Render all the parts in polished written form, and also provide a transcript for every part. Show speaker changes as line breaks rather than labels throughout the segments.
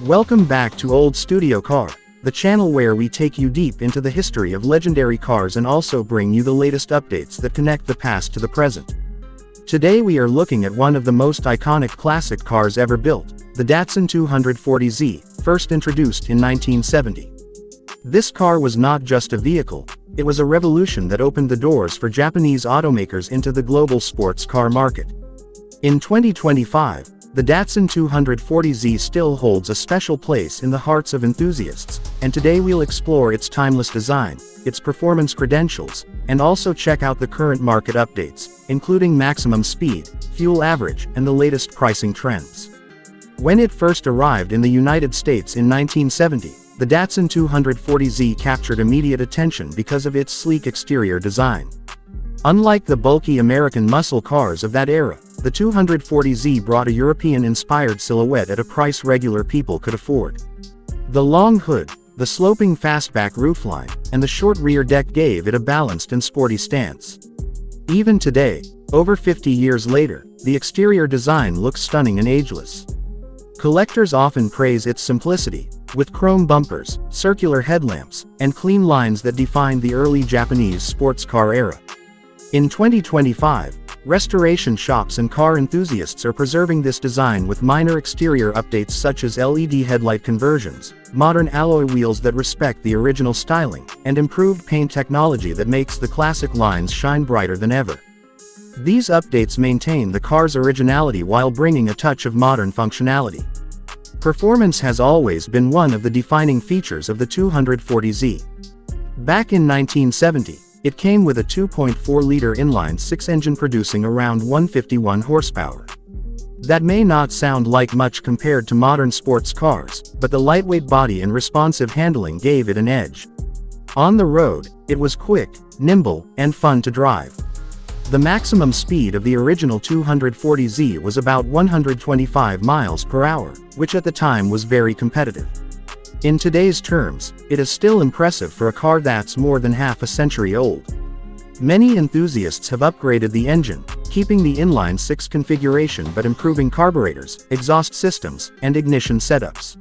Welcome back to Old Studio Car, the channel where we take you deep into the history of legendary cars and also bring you the latest updates that connect the past to the present. Today we are looking at one of the most iconic classic cars ever built, the Datsun 240Z, first introduced in 1970. This car was not just a vehicle, it was a revolution that opened the doors for Japanese automakers into the global sports car market. In 2025, the Datsun 240Z still holds a special place in the hearts of enthusiasts, and today we'll explore its timeless design, its performance credentials, and also check out the current market updates, including maximum speed, fuel average, and the latest pricing trends. When it first arrived in the United States in 1970, the Datsun 240Z captured immediate attention because of its sleek exterior design. Unlike the bulky American muscle cars of that era, the 240Z brought a European-inspired silhouette at a price regular people could afford. The long hood, the sloping fastback roofline, and the short rear deck gave it a balanced and sporty stance. Even today, over 50 years later, the exterior design looks stunning and ageless. Collectors often praise its simplicity, with chrome bumpers, circular headlamps, and clean lines that defined the early Japanese sports car era. In 2025, restoration shops and car enthusiasts are preserving this design with minor exterior updates such as LED headlight conversions, modern alloy wheels that respect the original styling, and improved paint technology that makes the classic lines shine brighter than ever. These updates maintain the car's originality while bringing a touch of modern functionality. Performance has always been one of the defining features of the 240Z. Back in 1970, it came with a 2.4-liter inline-six engine producing around 151 horsepower. That may not sound like much compared to modern sports cars, but the lightweight body and responsive handling gave it an edge. On the road, it was quick, nimble, and fun to drive. The maximum speed of the original 240Z was about 125 miles per hour, which at the time was very competitive. In today's terms, it is still impressive for a car that's more than half a century old. Many enthusiasts have upgraded the engine, keeping the inline-six configuration but improving carburetors, exhaust systems, and ignition setups.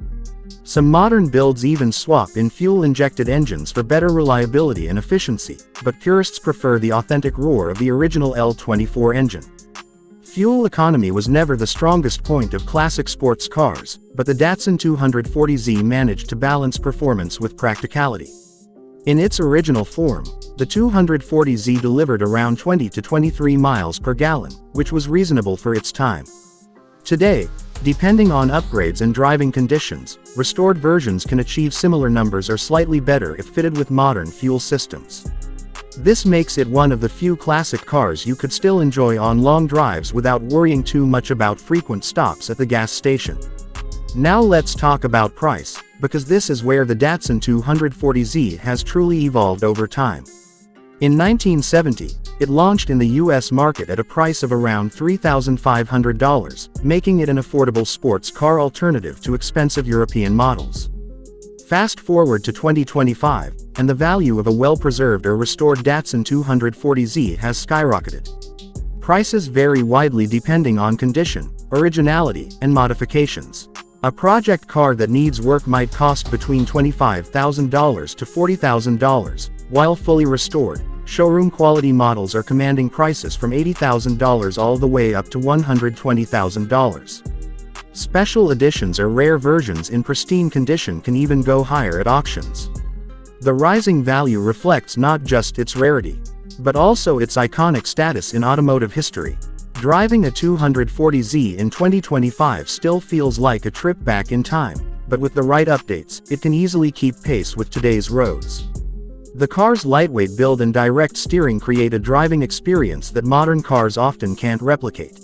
Some modern builds even swap in fuel-injected engines for better reliability and efficiency, but purists prefer the authentic roar of the original L24 engine. Fuel economy was never the strongest point of classic sports cars, but the Datsun 240Z managed to balance performance with practicality. In its original form, the 240Z delivered around 20 to 23 miles per gallon, which was reasonable for its time. Today, depending on upgrades and driving conditions, restored versions can achieve similar numbers or slightly better if fitted with modern fuel systems. This makes it one of the few classic cars you could still enjoy on long drives without worrying too much about frequent stops at the gas station. Now let's talk about price, because this is where the Datsun 240Z has truly evolved over time. In 1970, it launched in the US market at a price of around $3,500, making it an affordable sports car alternative to expensive European models. Fast forward to 2025, and the value of a well-preserved or restored Datsun 240Z has skyrocketed. Prices vary widely depending on condition, originality, and modifications. A project car that needs work might cost between $25,000 to $40,000, while fully restored, showroom-quality models are commanding prices from $80,000 all the way up to $120,000. Special editions or rare versions in pristine condition can even go higher at auctions. The rising value reflects not just its rarity, but also its iconic status in automotive history. Driving a 240Z in 2025 still feels like a trip back in time, but with the right updates, it can easily keep pace with today's roads. The car's lightweight build and direct steering create a driving experience that modern cars often can't replicate.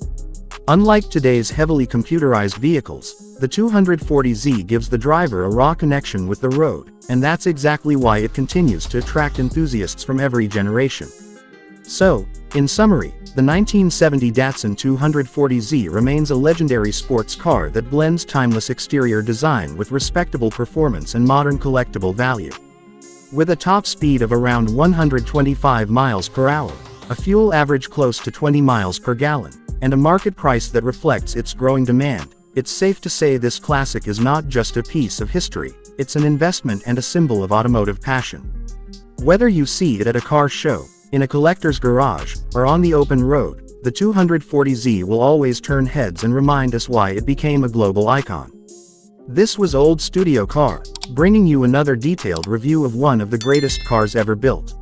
Unlike today's heavily computerized vehicles, the 240Z gives the driver a raw connection with the road, and that's exactly why it continues to attract enthusiasts from every generation. So, in summary, the 1970 Datsun 240Z remains a legendary sports car that blends timeless exterior design with respectable performance and modern collectible value. With a top speed of around 125 miles per hour, a fuel average close to 20 miles per gallon, and a market price that reflects its growing demand, It's safe to say this classic is not just a piece of history, it's an investment and a symbol of automotive passion. Whether you see it at a car show, in a collector's garage, or on the open road, the 240Z will always turn heads and remind us why it became a global icon. This was Old Studio Car, bringing you another detailed review of one of the greatest cars ever built.